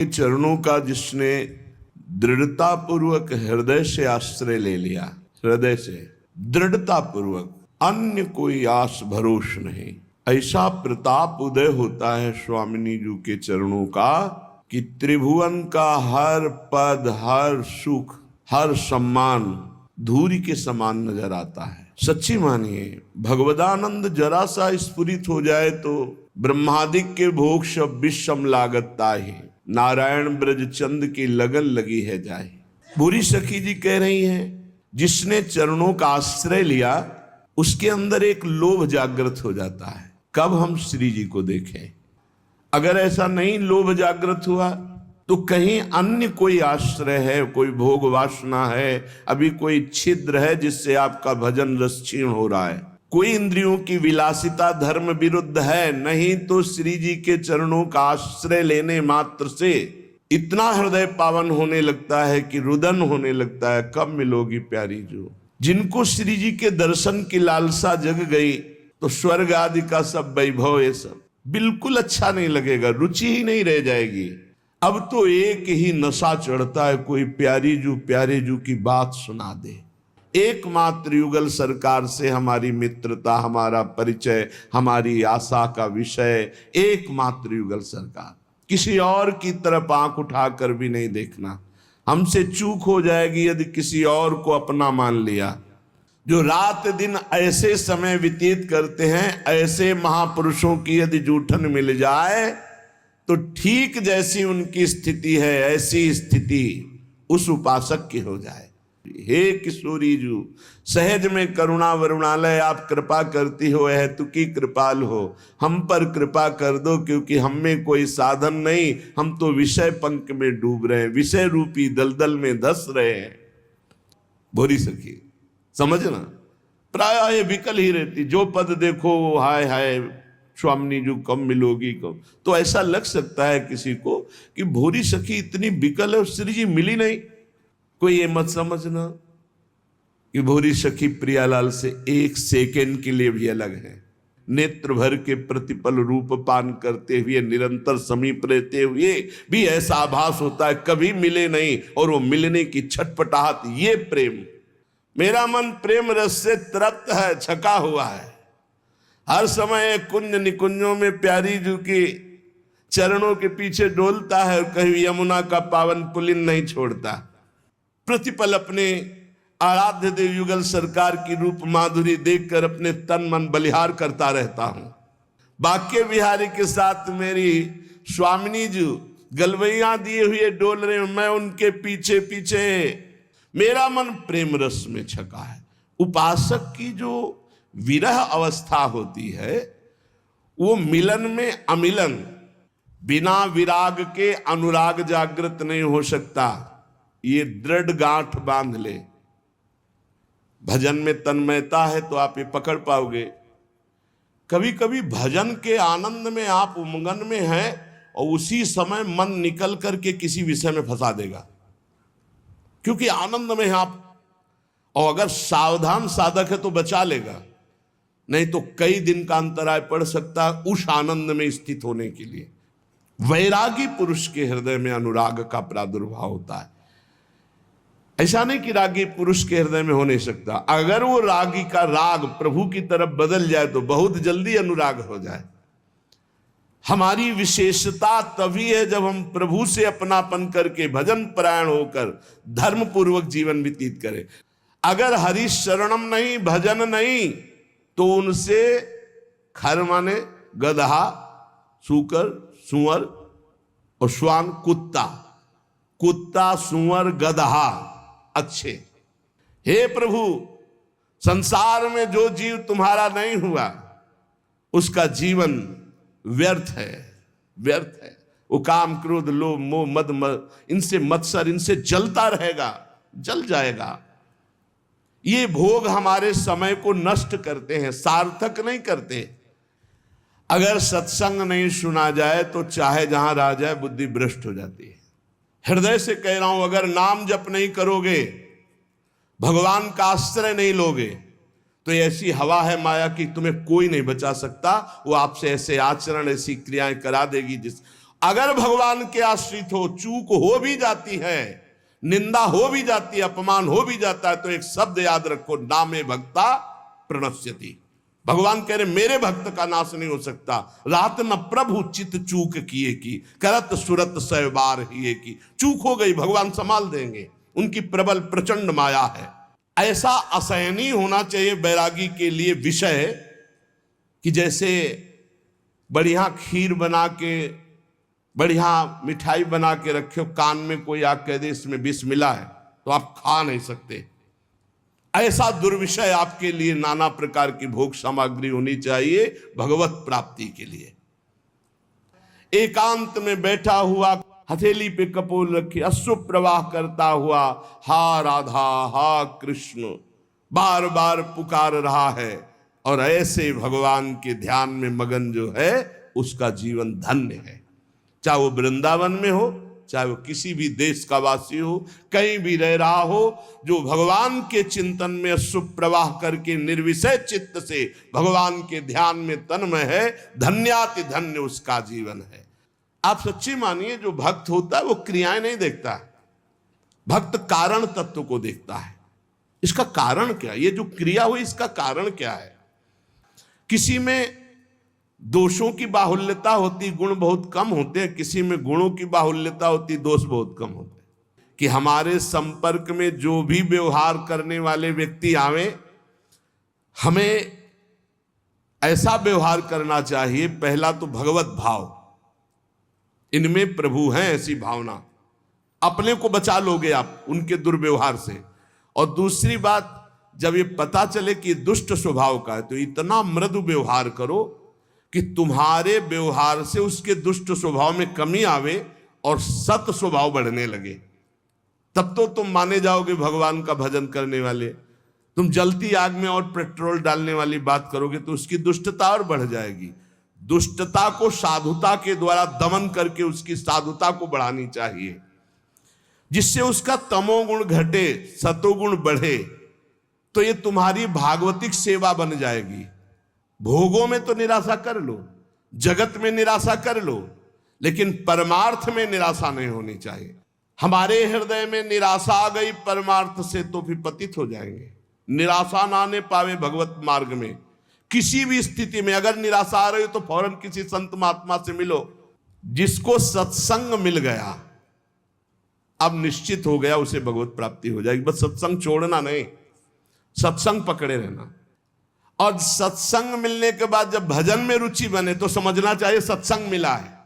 चरणों का जिसने दृढ़ता पूर्वक हृदय से आश्रय ले लिया, हृदय से दृढ़ता पूर्वक, अन्य कोई आस भरोस नहीं, ऐसा प्रताप उदय होता है स्वामिनी जी के चरणों का कि त्रिभुवन का हर पद, हर सुख, हर सम्मान धूरी के समान नजर आता है। सच्ची मानिए, भगवदानंद जरा सा स्फुरित हो जाए तो ब्रह्मादिक के भोग सब विषम लागत ताहि, नारायण ब्रज चंद की लगन लगी है जाए। बुरी सखी जी कह रही हैं, जिसने चरणों का आश्रय लिया उसके अंदर एक लोभ जागृत हो जाता है, कब हम श्री जी को देखें। अगर ऐसा नहीं लोभ जागृत हुआ तो कहीं अन्य कोई आश्रय है, कोई भोग वासना है, अभी कोई छिद्र है जिससे आपका भजन रस क्षीण हो रहा है, कोई इंद्रियों की विलासिता धर्म विरुद्ध है, नहीं तो श्री जी के चरणों का आश्रय लेने मात्र से इतना हृदय पावन होने लगता है कि रुदन होने लगता है, कब मिलोगी प्यारी जो। जिनको श्री जी के दर्शन की लालसा जग गई तो स्वर्ग आदि का सब वैभव, ये सब बिल्कुल अच्छा नहीं लगेगा, रुचि ही नहीं रह जाएगी। अब तो एक ही नशा चढ़ता है, कोई प्यारे जू की बात सुना दे। एकमात्र युगल सरकार से हमारी मित्रता, हमारा परिचय, हमारी आशा का विषय एकमात्र युगल सरकार, किसी और की तरफ आंख उठाकर भी नहीं देखना। हमसे चूक हो जाएगी यदि किसी और को अपना मान लिया। जो रात दिन ऐसे समय व्यतीत करते हैं, ऐसे महापुरुषों की यदि जूठन मिल जाए तो ठीक जैसी उनकी स्थिति है ऐसी स्थिति उस उपासक की हो जाए। हे किशोरी जू, सहज में करुणा वरुणालय आप कृपा करती हो, हेतुकी कृपाल हो, हम पर कृपा कर दो, क्योंकि हम में कोई साधन नहीं, हम तो विषय पंख में डूब रहे हैं, विषय रूपी दलदल में धस रहे हैं। भोरी सखी समझना, प्राय ये विकल ही रहती, जो पद देखो वो हाय हाय स्वामिनी जो कम मिलोगी कम। तो ऐसा लग सकता है किसी को कि भोरी सखी इतनी विकल है, श्री जी मिली नहीं। कोई ये मत समझना कि भोरी सखी प्रियालाल से एक सेकेंड के लिए भी अलग है। नेत्र भर के प्रतिपल रूप पान करते हुए, निरंतर समीप रहते हुए भी ऐसा आभास होता है कभी मिले नहीं, और वो मिलने की छटपटाहट, ये प्रेम। मेरा मन प्रेम रस से तृप्त है, छका हुआ है। हर समय कुंज निकुंजों में प्यारी जू की चरणों के पीछे डोलता है, और कहीं यमुना का पावन पुलिन नहीं छोड़ता। प्रतिपल अपने आराध्य देव युगल सरकार की रूप माधुरी देखकर अपने तन मन बलिहार करता रहता हूं। बाके बिहारी के साथ मेरी स्वामिनी जी गलवैया दिए हुए डोल रहे हैं, मैं उनके पीछे पीछे, मेरा मन प्रेम रस में छका है। उपासक की जो विरह अवस्था होती है वो मिलन में अमिलन, बिना विराग के अनुराग जागृत नहीं हो सकता। ये दृढ़ गांठ बांध ले। भजन में तन्मयता है तो आप ये पकड़ पाओगे। कभी कभी भजन के आनंद में आप उमंगन में हैं और उसी समय मन निकल करके किसी विषय में फंसा देगा, क्योंकि आनंद में आप, और अगर सावधान साधक है तो बचा लेगा, नहीं तो कई दिन का अंतराय पड़ सकता है उस आनंद में स्थित होने के लिए। वैरागी पुरुष के हृदय में अनुराग का प्रादुर्भाव होता है। ऐसा नहीं कि रागी पुरुष के हृदय में हो नहीं सकता, अगर वो रागी का राग प्रभु की तरफ बदल जाए तो बहुत जल्दी अनुराग हो जाए। हमारी विशेषता तभी है जब हम प्रभु से अपनापन करके भजन परायण होकर धर्म पूर्वक जीवन व्यतीत करें। अगर हरि शरणम नहीं, भजन नहीं, तो उनसे खर माने गधा, सूकर, सुअर और श्वान कुत्ता, कुत्ता सुअर गधा अच्छे। हे प्रभु, संसार में जो जीव तुम्हारा नहीं हुआ उसका जीवन व्यर्थ है, व्यर्थ है। वो काम क्रोध लोभ मोह मद इनसे मत्सर, इनसे जलता रहेगा, जल जाएगा। ये भोग हमारे समय को नष्ट करते हैं, सार्थक नहीं करते। अगर सत्संग नहीं सुना जाए तो चाहे जहां रह जाए बुद्धि भ्रष्ट हो जाती है। हृदय से कह रहा हूं, अगर नाम जप नहीं करोगे, भगवान का आश्रय नहीं लोगे, तो ऐसी हवा है माया की तुम्हें कोई नहीं बचा सकता। वो आपसे ऐसे आचरण, ऐसी क्रियाएं करा देगी जिस, अगर भगवान के आश्रित हो, चूक हो भी जाती है, निंदा हो भी जाती है, अपमान हो भी जाता है, तो एक शब्द याद रखो, नामे भक्ता प्रणश्यति। भगवान कह रहे मेरे भक्त का नाश नहीं हो सकता। रात न प्रभु चित चूक किए की, करत सुरत सै बार हिए की। चूक हो गई, भगवान संभाल देंगे, उनकी प्रबल प्रचंड माया है। ऐसा असहनीय होना चाहिए बैरागी के लिए विषय कि जैसे बढ़िया खीर बना के, बढ़िया मिठाई बना के रखे, कान में कोई आके कह दे इसमें विष मिला है तो आप खा नहीं सकते। ऐसा दुर्विषय आपके लिए नाना प्रकार की भोग सामग्री होनी चाहिए भगवत प्राप्ति के लिए। एकांत में बैठा हुआ, हथेली पे कपोल रखी, अश्रु प्रवाह करता हुआ, हा राधा हा कृष्ण बार बार पुकार रहा है, और ऐसे भगवान के ध्यान में मगन जो है उसका जीवन धन्य है। चाहे वो वृंदावन में हो, चाहे वो किसी भी देश का वासी हो, कहीं भी रह रहा हो, जो भगवान के चिंतन में सुप्रवाह करके निर्विषय चित्त से भगवान के ध्यान में तन्मय है, धन्याति धन्य उसका जीवन है। आप सच्ची मानिए, जो भक्त होता है वो क्रियाएं नहीं देखता है, भक्त कारण तत्व को देखता है। इसका कारण क्या है? ये जो क्रिया हुई इसका कारण क्या है? किसी में दोषों की बाहुल्यता होती, गुण बहुत कम होते हैं, किसी में गुणों की बाहुल्यता होती, दोष बहुत कम होते हैं। कि हमारे संपर्क में जो भी व्यवहार करने वाले व्यक्ति आवे, हमें ऐसा व्यवहार करना चाहिए, पहला तो भगवत भाव, इनमें प्रभु हैं, ऐसी भावना, अपने को बचा लोगे आप उनके दुर्व्यवहार से। और दूसरी बात, जब ये पता चले कि दुष्ट स्वभाव का है तो इतना मृदु व्यवहार करो कि तुम्हारे व्यवहार से उसके दुष्ट स्वभाव में कमी आवे और सत स्वभाव बढ़ने लगे। तब तो तुम माने जाओगे भगवान का भजन करने वाले। तुम जलती आग में और पेट्रोल डालने वाली बात करोगे तो उसकी दुष्टता और बढ़ जाएगी। दुष्टता को साधुता के द्वारा दमन करके उसकी साधुता को बढ़ानी चाहिए, जिससे उसका तमोगुण घटे, सतोगुण बढ़े। तो ये तुम्हारी भागवतिक सेवा बन जाएगी। भोगों में तो निराशा कर लो, जगत में निराशा कर लो, लेकिन परमार्थ में निराशा नहीं होनी चाहिए। हमारे हृदय में निराशा आ गई परमार्थ से तो फिर पतित हो जाएंगे। निराशा ना आने पावे भगवत मार्ग में, किसी भी स्थिति में अगर निराशा आ रही हो तो फौरन किसी संत महात्मा से मिलो। जिसको सत्संग मिल गया, अब निश्चित हो गया उसे भगवत प्राप्ति हो जाएगी। बस सत्संग छोड़ना नहीं, सत्संग पकड़े रहना। और सत्संग मिलने के बाद जब भजन में रुचि बने तो समझना चाहिए सत्संग मिला है।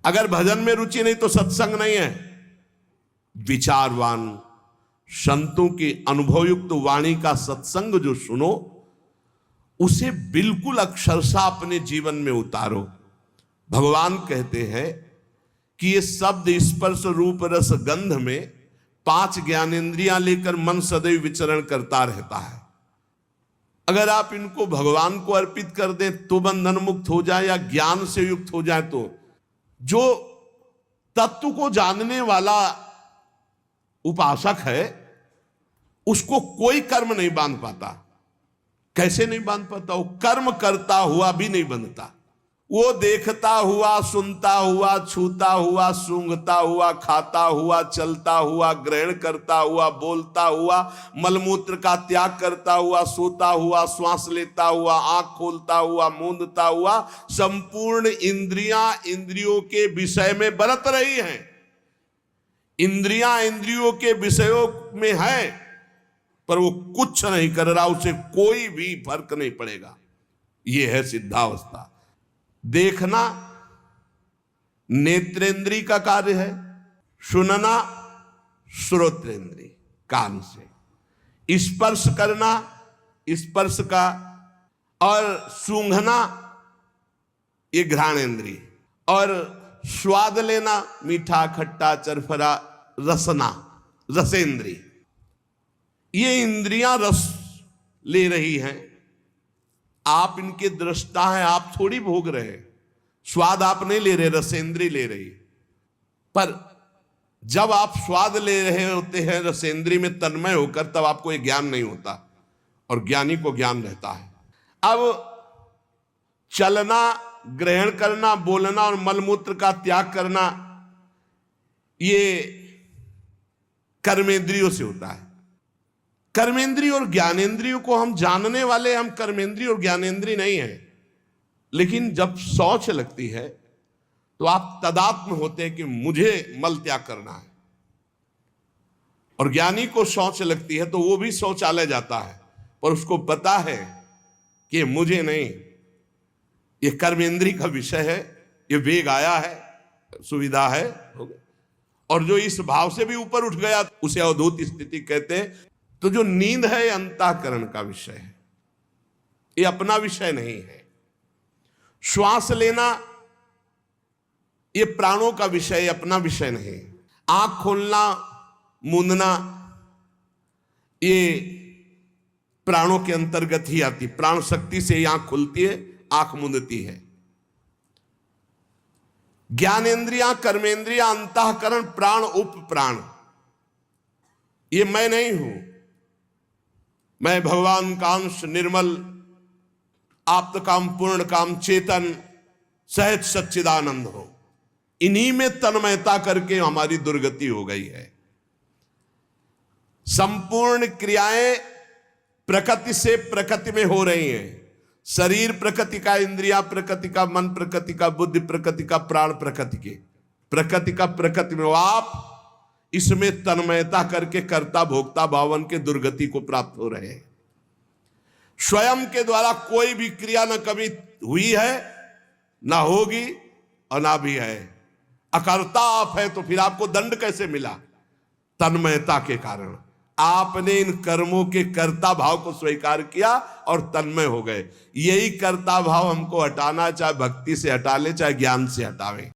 अगर भजन में रुचि नहीं तो सत्संग नहीं है। विचारवान संतों की अनुभवयुक्त वाणी का सत्संग जो सुनो, उसे बिल्कुल अक्षरशः अपने जीवन में उतारो। भगवान कहते हैं कि ये शब्द स्पर्श रूप रस गंध में 5 ज्ञानेंद्रियां लेकर मन सदैव विचरण करता रहता है। अगर आप इनको भगवान को अर्पित कर दें तो बंधन मुक्त हो जाए, या ज्ञान से युक्त हो जाए, तो जो तत्व को जानने वाला उपासक है उसको कोई कर्म नहीं बांध पाता। कैसे नहीं बांध पाता? वो कर्म करता हुआ भी नहीं बंधता। वो देखता हुआ, सुनता हुआ, छूता हुआ, सूंघता हुआ, खाता हुआ, चलता हुआ, ग्रहण करता हुआ, बोलता हुआ, मलमूत्र का त्याग करता हुआ, सोता हुआ, श्वास लेता हुआ, आंख खोलता हुआ, मूंदता हुआ, संपूर्ण इंद्रियां इंद्रियों के विषय में बरत रही हैं। इंद्रियां इंद्रियों के विषयों में है, पर वो कुछ नहीं कर रहा, उसे कोई भी फर्क नहीं पड़ेगा। ये है सिद्धावस्था। देखना नेत्रेंद्री का कार्य है, सुनना श्रोत्रेंद्री कान से, स्पर्श करना स्पर्श का, और सूंघना ये घ्राणेंद्री, और स्वाद लेना मीठा खट्टा चरफरा रसना रसेंद्री। ये इंद्रियां रस ले रही हैं, आप इनके दृष्टा हैं, आप थोड़ी भोग रहे हैं। स्वाद आप नहीं ले रहे, रसेंद्री ले रही। पर जब आप स्वाद ले रहे होते हैं रसेंद्री में तन्मय होकर, तब आपको ये ज्ञान नहीं होता, और ज्ञानी को ज्ञान रहता है। अब चलना ग्रहण करना, बोलना और मलमूत्र का त्याग करना, ये कर्मेंद्रियों से होता है। कर्मेंद्रिय और ज्ञानेंद्रियों को हम जानने वाले, हम कर्मेंद्रिय और ज्ञानेंद्रिय नहीं है। लेकिन जब शौच लगती है तो आप तदात्म होते हैं कि मुझे मल त्याग करना है। और ज्ञानी को शौच लगती है तो वो भी शौचालय जाता है, पर उसको पता है कि मुझे नहीं, ये कर्मेंद्रिय का विषय है, ये वेग आया है, सुविधा है, हो गया। और जो इस भाव से भी ऊपर उठ गया उसे अवधूत स्थिति कहते हैं। तो जो नींद है ये अंतःकरण का विषय है, ये अपना विषय नहीं है। श्वास लेना ये प्राणों का विषय, अपना विषय नहीं। आंख खोलना, मूंदना, ये प्राणों के अंतर्गत ही आती। प्राण शक्ति से ही आंख खुलती है, आंख मूंदती है। ज्ञानेंद्रियां, कर्मेंद्रियां, अंतःकरण, प्राण, उप प्राण, ये मैं नहीं हूं। मैं भगवान का अंश, निर्मल, आप्त काम, पूर्ण काम, चेतन, सहज सच्चिदानंद हो। इन्हीं में तन्मयता करके हमारी दुर्गति हो गई है। संपूर्ण क्रियाएं प्रकृति से प्रकृति में हो रही हैं। शरीर प्रकृति का, इंद्रिया प्रकृति का, मन प्रकृति का, बुद्धि प्रकृति का, प्राण प्रकृति के, प्रकृति का प्रकृति में। आप इसमें तन्मयता करके कर्ता भोक्ता भावन के दुर्गति को प्राप्त हो रहे हैं। स्वयं के द्वारा कोई भी क्रिया न कभी हुई है, ना होगी और ना भी है। अकर्ता आप है तो फिर आपको दंड कैसे मिला? तन्मयता के कारण। आपने इन कर्मों के कर्ता भाव को स्वीकार किया और तन्मय हो गए। यही कर्ता भाव हमको हटाना, चाहे भक्ति से हटा ले, चाहे ज्ञान से हटावे।